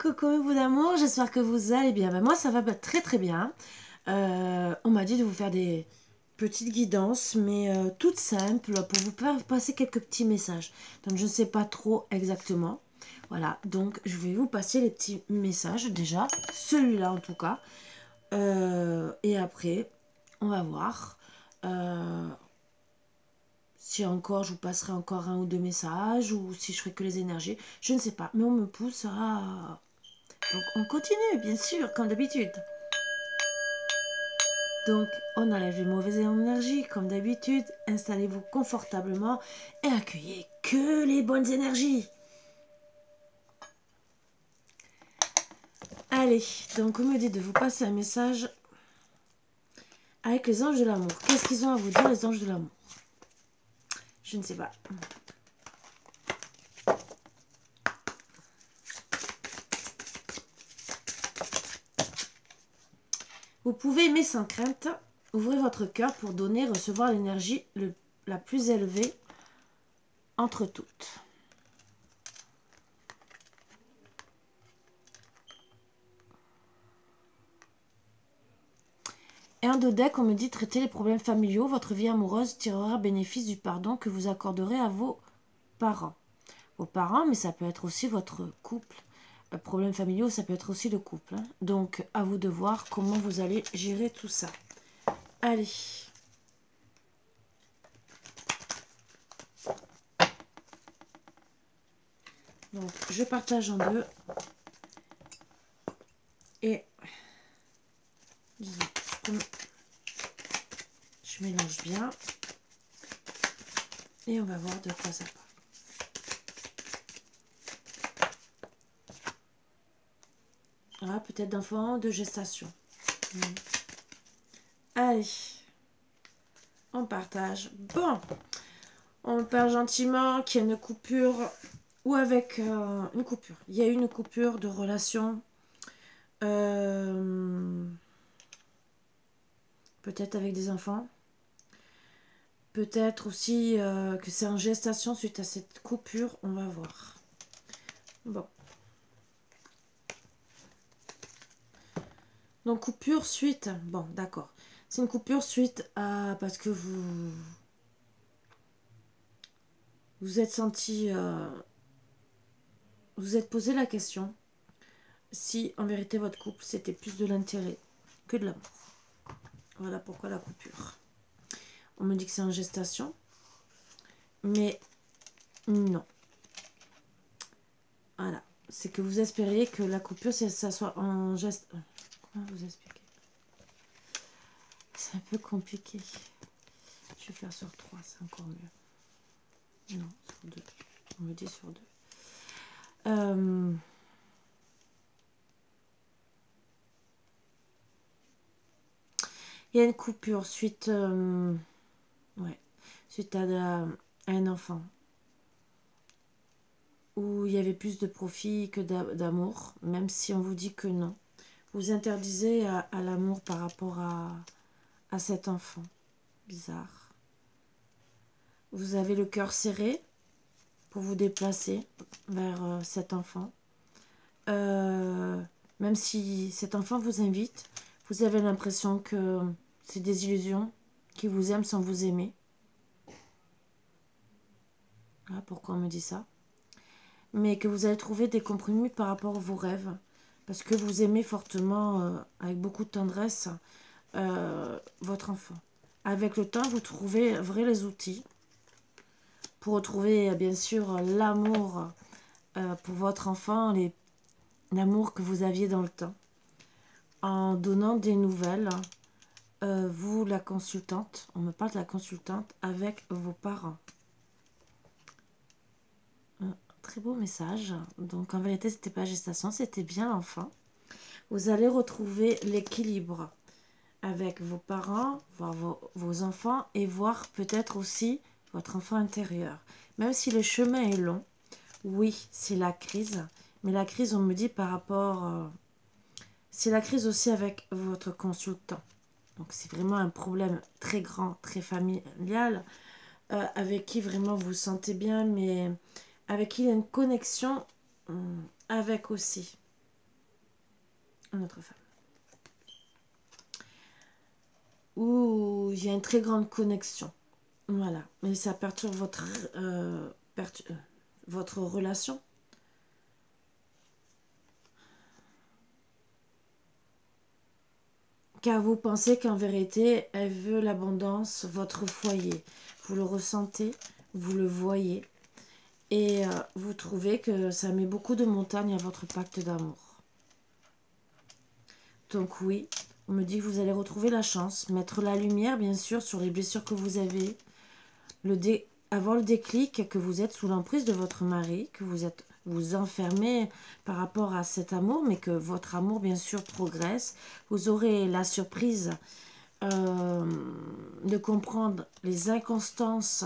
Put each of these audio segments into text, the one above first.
Coucou mes bouts d'amour, j'espère que vous allez bien. Ben, moi ça va très très bien. On m'a dit de vous faire des petites guidances, mais toutes simples, pour vous faire passer quelques petits messages. Donc je ne sais pas trop exactement. Voilà, donc je vais vous passer les petits messages déjà, celui-là en tout cas. Et après, on va voir. Si encore, je vous passerai encore un ou deux messages, ou si je ferai que les énergies, je ne sais pas. Mais on me pousse à... Donc on continue, bien sûr, comme d'habitude. Donc on enlève les mauvaises énergies, comme d'habitude. Installez-vous confortablement et accueillez que les bonnes énergies. Allez, donc on me dit de vous passer un message avec les anges de l'amour. Qu'est-ce qu'ils ont à vous dire, les anges de l'amour? Je ne sais pas. Vous pouvez aimer sans crainte. Ouvrez votre cœur pour donner et recevoir l'énergie la plus élevée entre toutes. Et un deck, on me dit traiter les problèmes familiaux. Votre vie amoureuse tirera bénéfice du pardon que vous accorderez à vos parents. Vos parents, mais ça peut être aussi votre couple. Problèmes familiaux, ça peut être aussi le couple. Hein. Donc, à vous de voir comment vous allez gérer tout ça. Allez. Donc, je partage en deux. Et je mélange bien. Et on va voir de quoi ça parle. Ah, peut-être d'enfants de gestation. Allez. On partage. Bon. On parle gentiment qu'il y a une coupure ou avec une coupure. Il y a une coupure de relation. Peut-être avec des enfants. Peut-être aussi que c'est en gestation suite à cette coupure. On va voir. Bon. Donc coupure suite. Bon, d'accord. C'est une coupure suite à... Parce que vous êtes senti... vous êtes posé la question si en vérité votre couple c'était plus de l'intérêt que de l'amour. Voilà pourquoi la coupure. On me dit que c'est en gestation, mais non. Voilà, c'est que vous espériez que la coupure, ça soit en geste. Comment vous expliquer? C'est un peu compliqué. Je vais faire sur 3, c'est encore mieux. Non, sur 2. On me dit sur 2. Il y a une coupure suite, suite à un enfant où il y avait plus de profit que d'amour, même si on vous dit que non. Vous interdisez à l'amour par rapport à cet enfant. Bizarre. Vous avez le cœur serré pour vous déplacer vers cet enfant. Même si cet enfant vous invite, vous avez l'impression que c'est des illusions, qu'il vous aime sans vous aimer. Voilà pourquoi on me dit ça. Mais que vous allez trouver des compromis par rapport à vos rêves. Parce que vous aimez fortement, avec beaucoup de tendresse, votre enfant. Avec le temps, vous trouverez les outils pour retrouver, bien sûr, l'amour pour votre enfant, l'amour que vous aviez dans le temps. En donnant des nouvelles, vous, la consultante, on me parle de la consultante avec vos parents. Très beau message. Donc en vérité, c'était pas gestation, c'était bien l'enfant. Vous allez retrouver l'équilibre avec vos parents, voir vos enfants et voir peut-être aussi votre enfant intérieur. Même si le chemin est long, oui, c'est la crise. Mais la crise, on me dit par rapport... c'est la crise aussi avec votre consultant. Donc c'est vraiment un problème très grand, très familial, avec qui vraiment vous vous sentez bien, mais avec qui il y a une connexion avec aussi. une autre femme. Ou il y a une très grande connexion. Voilà. Mais ça perturbe votre relation. Car vous pensez qu'en vérité, elle veut l'abondance, votre foyer. Vous le ressentez, vous le voyez. Et vous trouvez que ça met beaucoup de montagnes à votre pacte d'amour. Donc oui, on me dit que vous allez retrouver la chance, mettre la lumière bien sûr sur les blessures que vous avez, avoir le déclic que vous êtes sous l'emprise de votre mari, que vous enfermez par rapport à cet amour, mais que votre amour bien sûr progresse. Vous aurez la surprise de comprendre les inconstances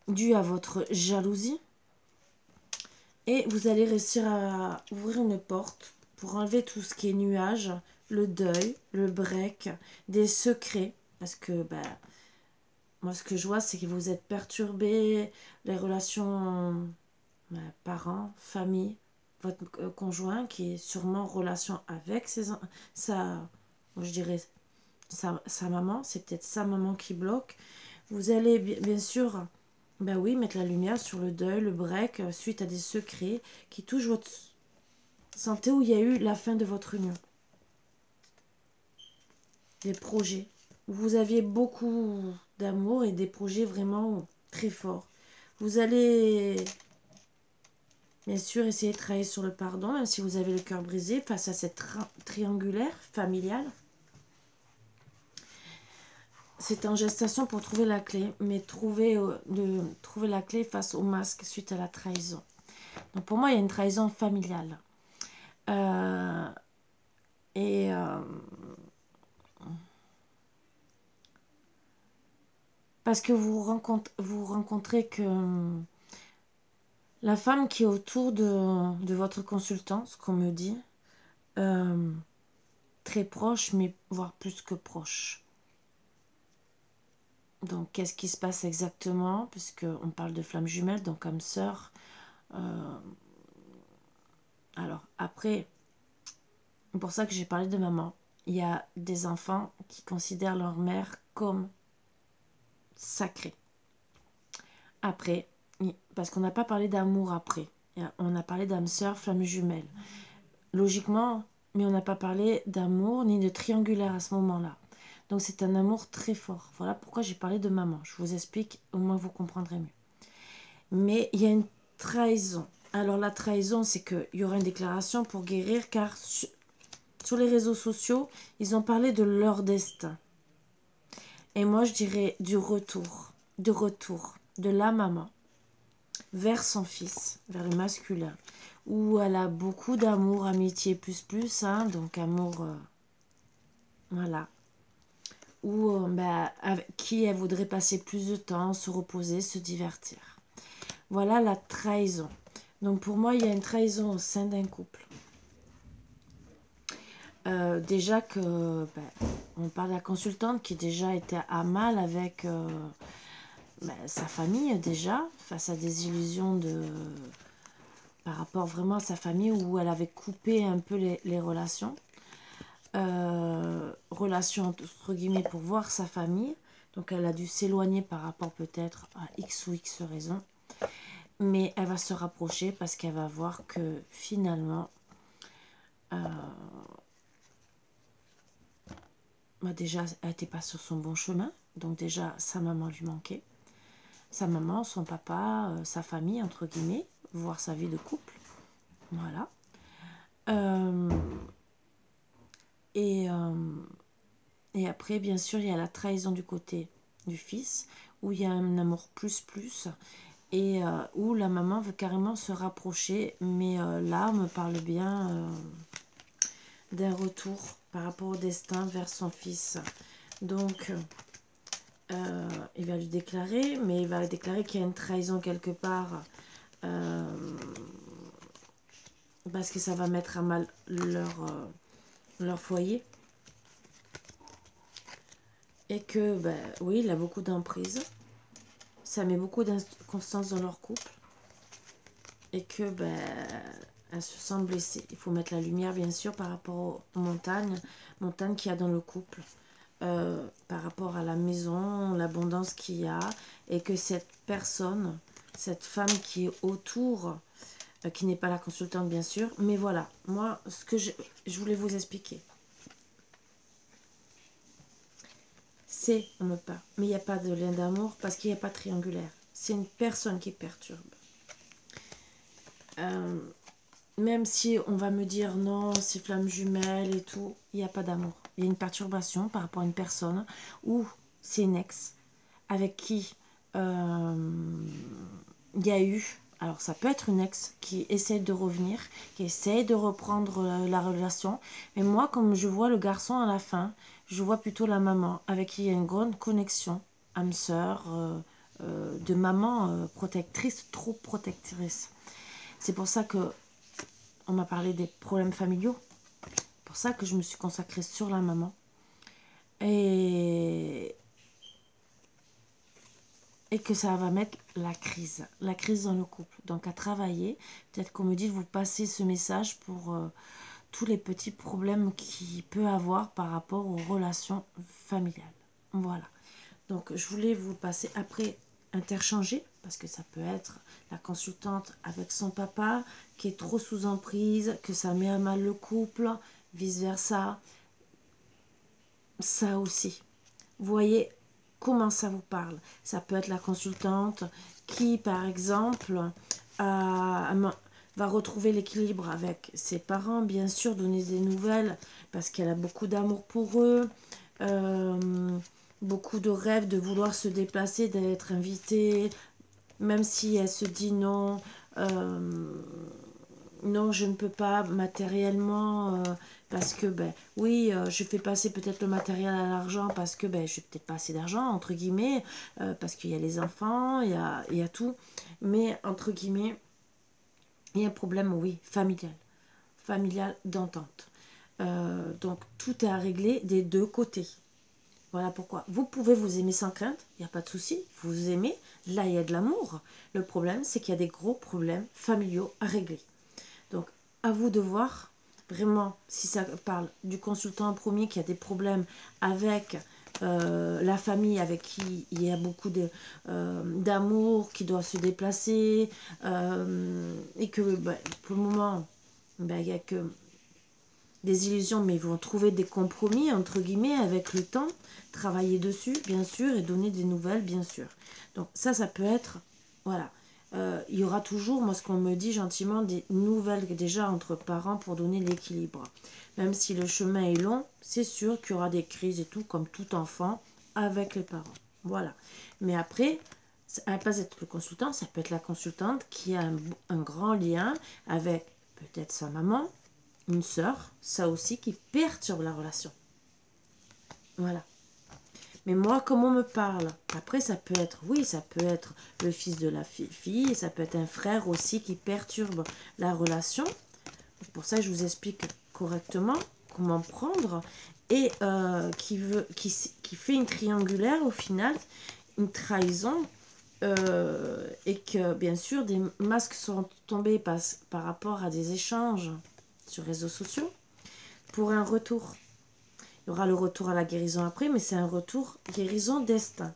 dues à votre jalousie. Et vous allez réussir à ouvrir une porte pour enlever tout ce qui est nuage, le deuil, le break, des secrets. Parce que moi, ce que je vois, c'est que vous êtes perturbé, les relations parents, famille, votre conjoint qui est sûrement en relation avec je dirais sa maman, c'est peut-être sa maman qui bloque. Vous allez bien sûr oui, mettre la lumière sur le deuil, le break, suite à des secrets qui touchent votre santé où il y a eu la fin de votre union. Des projets où vous aviez beaucoup d'amour et des projets vraiment très forts. Vous allez bien sûr essayer de travailler sur le pardon, même si vous avez le cœur brisé face à cette triangulaire familiale. C'est en gestation pour trouver la clé, mais trouver la clé face au masque suite à la trahison. Donc pour moi, il y a une trahison familiale. Parce que vous rencontrez que la femme qui est autour de votre consultant, ce qu'on me dit, très proche, mais voire plus que proche. Donc, qu'est-ce qui se passe exactement? Puisqu'on parle de flammes jumelles, donc âme sœur. Alors, après, c'est pour ça que j'ai parlé de maman. Il y a des enfants qui considèrent leur mère comme sacrée. Après, parce qu'on n'a pas parlé d'amour après. On a parlé d'âme sœur, flamme jumelle. Logiquement, mais on n'a pas parlé d'amour ni de triangulaire à ce moment-là. Donc c'est un amour très fort. Voilà pourquoi j'ai parlé de maman. Je vous explique, au moins vous comprendrez mieux. Mais il y a une trahison. Alors la trahison, c'est qu'il y aura une déclaration pour guérir, car sur les réseaux sociaux, ils ont parlé de leur destin. Et moi, je dirais du retour de la maman vers son fils, vers le masculin, où elle a beaucoup d'amour, amitié plus, donc amour, voilà, où avec qui elle voudrait passer plus de temps, se reposer, se divertir. Voilà la trahison. Donc pour moi, il y a une trahison au sein d'un couple. Déjà que, on parle de la consultante qui déjà était à mal avec sa famille déjà, face à des illusions par rapport vraiment à sa famille où elle avait coupé un peu les relations. Relations entre guillemets pour voir sa famille. Donc elle a dû s'éloigner par rapport peut-être à X ou X raisons. Mais elle va se rapprocher parce qu'elle va voir que finalement... déjà, elle n'était pas sur son bon chemin. Donc déjà, sa maman lui manquait. Sa maman, son papa, sa famille, entre guillemets, voir sa vie de couple. Voilà. Et après, bien sûr, il y a la trahison du côté du fils, où il y a un amour plus, et où la maman veut carrément se rapprocher. Mais là, on me parle bien d'un retour par rapport au destin vers son fils. Donc, il va lui déclarer, mais il va déclarer qu'il y a une trahison quelque part, parce que ça va mettre à mal leur foyer. Et que, oui, il a beaucoup d'emprise. Ça met beaucoup d'inconstance dans leur couple. Et que, Elle se sent blessée. Il faut mettre la lumière, bien sûr, par rapport aux montagnes. Montagnes qu'il y a dans le couple. Par rapport à la maison, l'abondance qu'il y a. Et que cette personne, cette femme qui est autour, qui n'est pas la consultante, bien sûr. Mais voilà, moi, ce que je voulais vous expliquer. C'est, on me parle. Mais il n'y a pas de lien d'amour parce qu'il n'y a pas de triangulaire. C'est une personne qui perturbe. Même si on va me dire non, c'est flamme jumelle et tout, il n'y a pas d'amour. Il y a une perturbation par rapport à une personne ou c'est une ex avec qui il y a eu, alors ça peut être une ex qui essaie de revenir, qui essaie de reprendre la relation. Mais moi, comme je vois le garçon à la fin, je vois plutôt la maman avec qui il y a une grande connexion, âme sœur, de maman protectrice, trop protectrice. C'est pour ça que on m'a parlé des problèmes familiaux. C'est pour ça que je me suis consacrée sur la maman. Et que ça va mettre la crise dans le couple. Donc à travailler, peut-être qu'on me dit de vous passer ce message pour tous les petits problèmes qu'il peut avoir par rapport aux relations familiales. Voilà. Donc je voulais vous passer après interchanger, parce que ça peut être la consultante avec son papa qui est trop sous emprise, que ça met à mal le couple, vice versa. Ça aussi. Vous voyez comment ça vous parle. Ça peut être la consultante qui, par exemple, va retrouver l'équilibre avec ses parents, bien sûr, donner des nouvelles, parce qu'elle a beaucoup d'amour pour eux, beaucoup de rêves de vouloir se déplacer, d'être invitée, même si elle se dit non, non, je ne peux pas matériellement, parce que, ben, oui, je fais passer peut-être le matériel à l'argent, parce que, ben, je n'ai peut-être pas assez d'argent, entre guillemets, parce qu'il y a les enfants, il y a tout, mais, entre guillemets, il y a un problème, oui, familial d'entente. Donc, tout est à régler des deux côtés. Voilà pourquoi. Vous pouvez vous aimer sans crainte, il n'y a pas de souci, vous vous aimez, là il y a de l'amour. Le problème, c'est qu'il y a des gros problèmes familiaux à régler. Donc, à vous de voir, vraiment, si ça parle du consultant premier qui a des problèmes avec la famille, avec qui il y a beaucoup d'amour, qui doit se déplacer, et que bah, pour le moment, bah, il n'y a que des illusions, mais ils vont trouver des compromis, entre guillemets, avec le temps, travailler dessus, bien sûr, et donner des nouvelles, bien sûr. Donc ça peut être, voilà. Il y aura toujours, moi, ce qu'on me dit gentiment, des nouvelles déjà entre parents pour donner l'équilibre. Même si le chemin est long, c'est sûr qu'il y aura des crises et tout, comme tout enfant, avec les parents. Voilà. Mais après, ça ne va pas être le consultant, ça peut être la consultante qui a un grand lien avec peut-être sa maman, une sœur, ça aussi qui perturbe la relation. Voilà. Mais moi, comme on me parle, après ça peut être, oui, ça peut être le fils de la fille, ça peut être un frère aussi qui perturbe la relation. C'est pour ça que je vous explique correctement comment prendre et qui fait une triangulaire au final, une trahison. Et que bien sûr des masques sont tombés par rapport à des échanges sur les réseaux sociaux pour un retour. Il y aura le retour à la guérison après, mais c'est un retour guérison destin.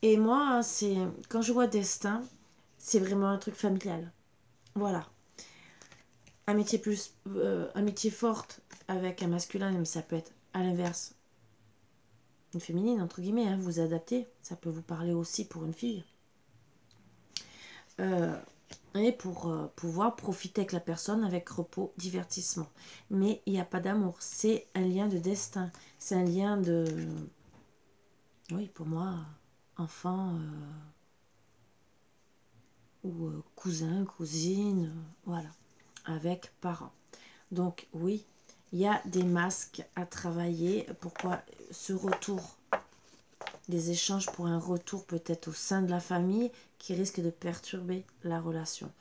Et moi, c'est quand je vois destin, c'est vraiment un truc familial. Voilà. Amitié amitié forte avec un masculin, mais ça peut être à l'inverse une féminine, entre guillemets, hein, vous adaptez. Ça peut vous parler aussi pour une fille. Et pour pouvoir profiter avec la personne avec repos, divertissement. Mais il n'y a pas d'amour. C'est un lien de destin. C'est un lien de... Oui, pour moi, enfant ou cousin, cousine, voilà, avec parents. Donc oui, il y a des masques à travailler. Pourquoi ce retour des échanges pour un retour peut-être au sein de la famille qui risque de perturber la relation.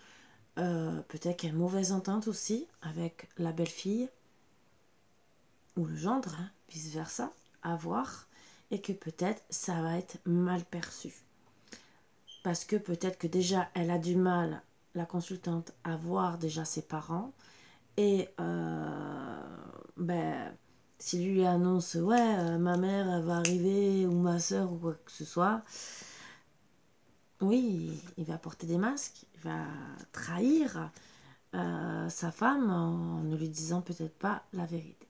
Peut-être qu'il y a une mauvaise entente aussi avec la belle-fille ou le gendre, hein, vice versa, à voir, et que peut-être ça va être mal perçu. Parce que peut-être que déjà elle a du mal la consultante à voir déjà ses parents et si lui annonce ouais ma mère elle va arriver ou ma soeur ou quoi que ce soit, oui il va porter des masques, il va trahir sa femme en ne lui disant peut-être pas la vérité.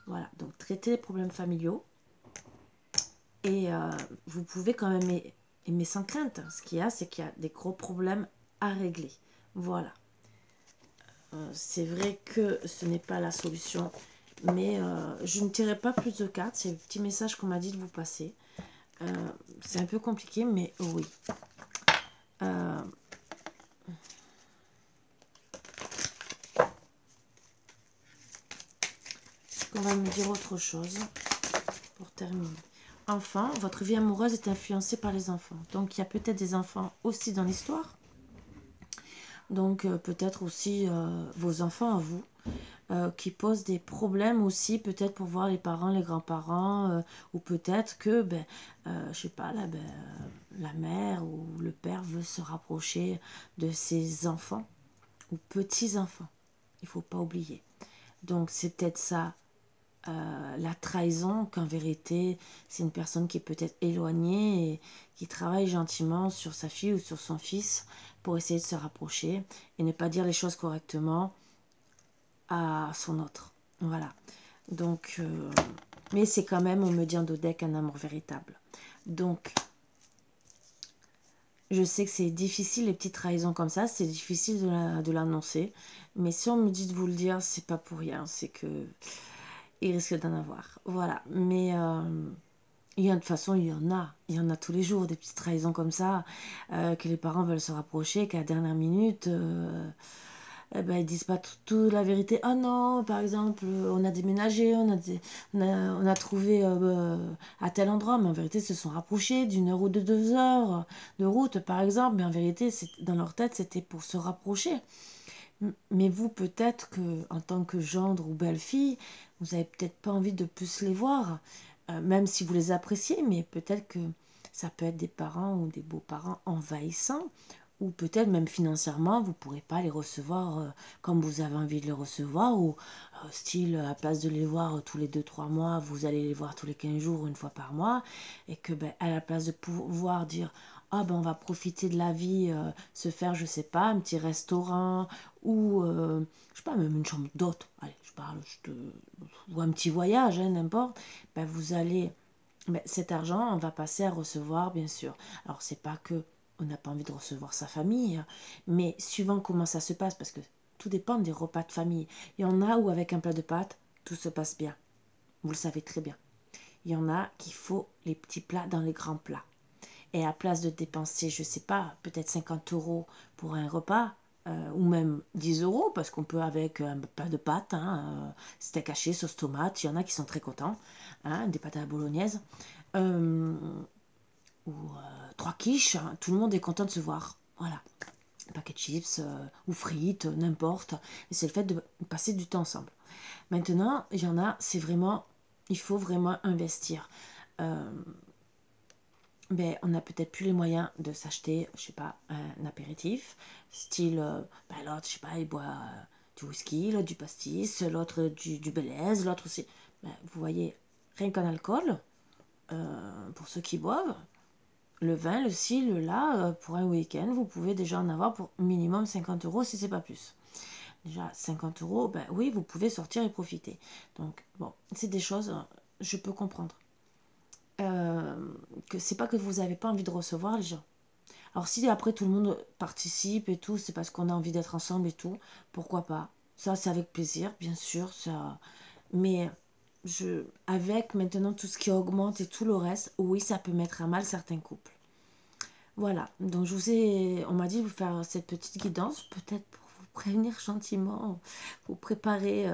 Voilà, donc traiter les problèmes familiaux et vous pouvez quand même aimer sans crainte. Ce qu'il y a, c'est qu'il y a des gros problèmes à régler. Voilà. C'est vrai que ce n'est pas la solution, mais je ne tirerai pas plus de cartes. C'est le petit message qu'on m'a dit de vous passer. C'est un peu compliqué, mais oui. On va me dire autre chose pour terminer. Enfin, votre vie amoureuse est influencée par les enfants. Donc, il y a peut-être des enfants aussi dans l'histoire. Donc, peut-être aussi vos enfants à vous. Qui posent des problèmes aussi, peut-être pour voir les parents, les grands-parents, ou peut-être que, je sais pas, là, la mère ou le père veut se rapprocher de ses enfants ou petits-enfants. Il faut pas oublier. Donc, c'est peut-être ça, la trahison, qu'en vérité, c'est une personne qui est peut-être éloignée et qui travaille gentiment sur sa fille ou sur son fils pour essayer de se rapprocher et ne pas dire les choses correctement à son autre. Voilà. Donc, mais c'est quand même, on me dit en dodec, un amour véritable. Donc, je sais que c'est difficile, les petites trahisons comme ça, c'est difficile de l'annoncer. Mais si on me dit de vous le dire, c'est pas pour rien, c'est que il risque d'en avoir. Voilà. Mais il y a, de toute façon, il y en a tous les jours, des petites trahisons comme ça, que les parents veulent se rapprocher, qu'à la dernière minute... ils disent pas tout la vérité. Ah non, par exemple, on a déménagé, on a trouvé à tel endroit, mais en vérité, ils se sont rapprochés d'1 heure ou de 2 heures de route, par exemple. Mais en vérité, dans leur tête, c'était pour se rapprocher. Mais vous, peut-être que en tant que gendre ou belle-fille, vous avez peut-être pas envie de plus les voir, même si vous les appréciez, mais peut-être que ça peut être des parents ou des beaux-parents envahissants, ou peut-être même financièrement, vous ne pourrez pas les recevoir comme vous avez envie de les recevoir, ou style, à place de les voir tous les 2-3 mois, vous allez les voir tous les 15 jours, une fois par mois, et que à la place de pouvoir dire, ah on va profiter de la vie, se faire, je sais pas, un petit restaurant, ou, je sais pas, même une chambre d'hôte, allez, je parle, ou un petit voyage, hein, n'importe, vous allez, cet argent, on va passer à recevoir, bien sûr. Alors, c'est pas que on n'a pas envie de recevoir sa famille, mais suivant comment ça se passe, parce que tout dépend des repas de famille. Il y en a où avec un plat de pâtes, tout se passe bien. Vous le savez très bien. Il y en a qu'il faut les petits plats dans les grands plats. Et à place de dépenser, je sais pas, peut-être 50 € pour un repas, ou même 10 € parce qu'on peut avec un plat de pâtes, steak haché, sauce tomate, il y en a qui sont très contents, des pâtes à la bolognaise, ou 3 quiches, tout le monde est content de se voir, voilà, un paquet de chips, ou frites, n'importe, et c'est le fait de passer du temps ensemble. Maintenant, il y en a, c'est vraiment, il faut vraiment investir. On n'a peut-être plus les moyens de s'acheter, je sais pas, un apéritif, style, l'autre, je sais pas, il boit du whisky, l'autre du pastis, l'autre du Belaise, l'autre aussi. Vous voyez, rien qu'en alcool, pour ceux qui boivent, le vin, le ci, le là, pour un week-end, vous pouvez déjà en avoir pour minimum 50 € si c'est pas plus. Déjà, 50 €, oui, vous pouvez sortir et profiter. Donc, bon, c'est des choses, je peux comprendre. Que c'est pas que vous n'avez pas envie de recevoir les gens. Alors si après tout le monde participe et tout, c'est parce qu'on a envie d'être ensemble et tout, pourquoi pas. Ça c'est avec plaisir, bien sûr, ça. Mais avec maintenant tout ce qui augmente et tout le reste, oui, ça peut mettre à mal certains couples. Voilà, donc on m'a dit de vous faire cette petite guidance, peut-être pour vous prévenir gentiment, vous préparer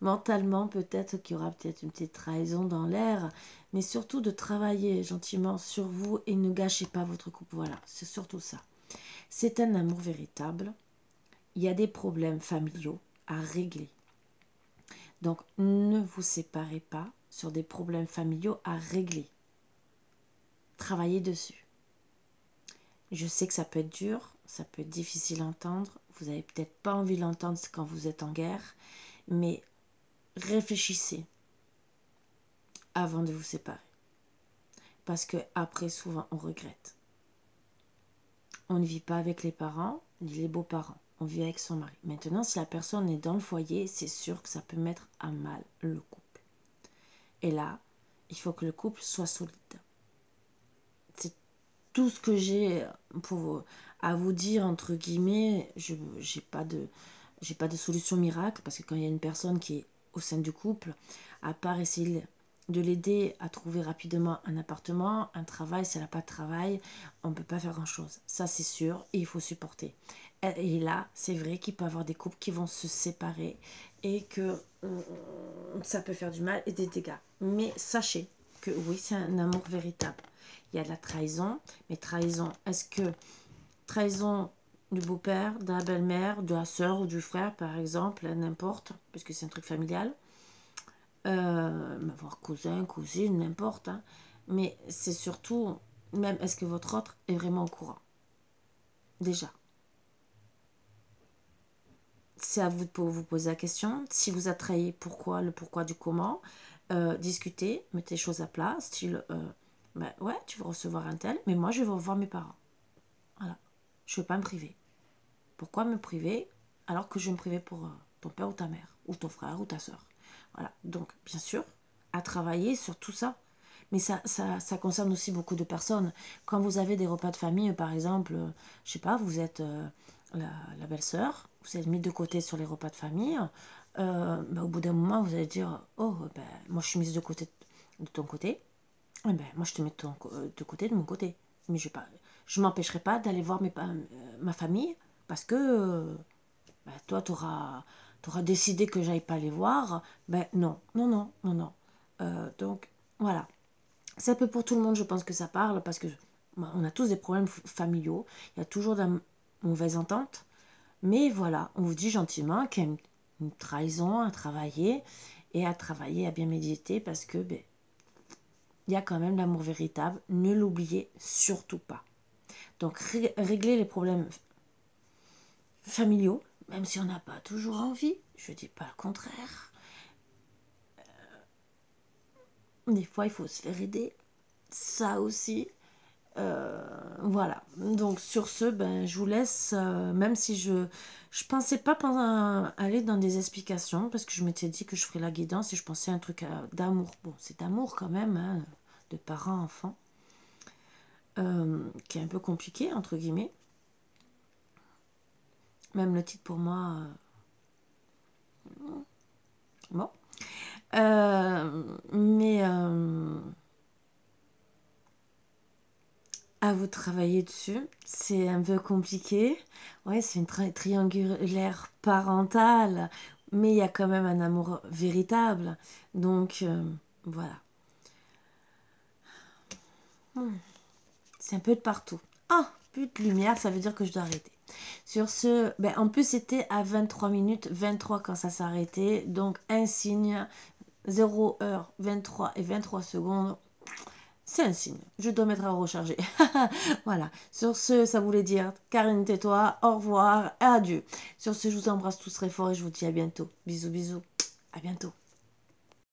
mentalement, peut-être qu'il y aura peut-être une petite trahison dans l'air, mais surtout de travailler gentiment sur vous et ne gâchez pas votre couple. Voilà, c'est surtout ça. C'est un amour véritable. Il y a des problèmes familiaux à régler. Donc ne vous séparez pas sur des problèmes familiaux à régler. Travaillez dessus. Je sais que ça peut être dur, ça peut être difficile à entendre. Vous n'avez peut-être pas envie de l'entendre quand vous êtes en guerre. Mais réfléchissez avant de vous séparer. Parce que après, souvent, on regrette. On ne vit pas avec les parents, ni les beaux-parents. On vit avec son mari. Maintenant, si la personne est dans le foyer, c'est sûr que ça peut mettre à mal le couple. Et là, il faut que le couple soit solide. C'est tout ce que j'ai à vous dire, entre guillemets. Je n'ai pas de solution miracle, parce que quand il y a une personne qui est au sein du couple, à part essayer de l'aider à trouver rapidement un appartement, un travail, si elle n'a pas de travail, on ne peut pas faire grand-chose. Ça, c'est sûr, et il faut supporter. Et là, c'est vrai qu'il peut y avoir des couples qui vont se séparer et que ça peut faire du mal et des dégâts. Mais sachez que oui, c'est un amour véritable. Il y a de la trahison, mais trahison, est-ce que trahison du beau-père, de la belle-mère, de la sœur ou du frère, par exemple, n'importe, puisque c'est un truc familial, voire cousin, cousine, n'importe, hein. Mais c'est surtout, même, est-ce que votre autre est vraiment au courant? Déjà. C'est à vous de vous poser la question. Si vous a trahi, pourquoi, le pourquoi du comment. Discutez, mettez les choses à plat, style, ouais, tu vas recevoir un tel, mais moi, je vais revoir mes parents. Voilà. Je ne veux pas me priver. Pourquoi me priver alors que je vais me priver pour ton père ou ta mère, ou ton frère ou ta soeur? Voilà. Donc, bien sûr, à travailler sur tout ça. Mais ça concerne aussi beaucoup de personnes. Quand vous avez des repas de famille, par exemple, je sais pas, vous êtes la belle-sœur, vous êtes mis de côté sur les repas de famille, au bout d'un moment, vous allez dire, oh, moi je suis mise de côté de ton côté, moi je te mets de côté de mon côté. Mais je m'empêcherai pas d'aller voir ma famille, parce que toi, tu auras décidé que j'aille pas les voir. Non, non, non, non, non. Donc, voilà. C'est un peu pour tout le monde, je pense que ça parle, parce que on a tous des problèmes familiaux. Il y a toujours de la mauvaise entente. Mais voilà, on vous dit gentiment qu'il y a une trahison à travailler, et à travailler, à bien méditer, parce que il y a quand même l'amour véritable. Ne l'oubliez surtout pas. Donc, régler les problèmes familiaux, même si on n'a pas toujours envie, je ne dis pas le contraire. Des fois, il faut se faire aider. Ça aussi. Voilà. Donc, sur ce, je vous laisse, même si je pensais pas aller dans des explications, parce que je m'étais dit que je ferais la guidance et je pensais à un truc d'amour. Bon, c'est d'amour quand même, hein, de parents-enfants, qui est un peu compliqué, entre guillemets. Même le titre pour moi... bon. Mais... à vous travailler dessus, c'est un peu compliqué. Ouais, c'est une triangulaire parentale, mais il y a quand même un amour véritable. Donc, voilà. C'est un peu de partout. Ah, plus de lumière, ça veut dire que je dois arrêter. Sur ce, en plus, c'était à 23 minutes 23 quand ça s'arrêtait. Donc, un signe, 0 heure 23 et 23 secondes. C'est un signe. Je dois mettre à recharger. Voilà. Sur ce, ça voulait dire Karine, tais-toi, au revoir et adieu. Sur ce, je vous embrasse tous très fort et je vous dis à bientôt. Bisous, bisous. À bientôt.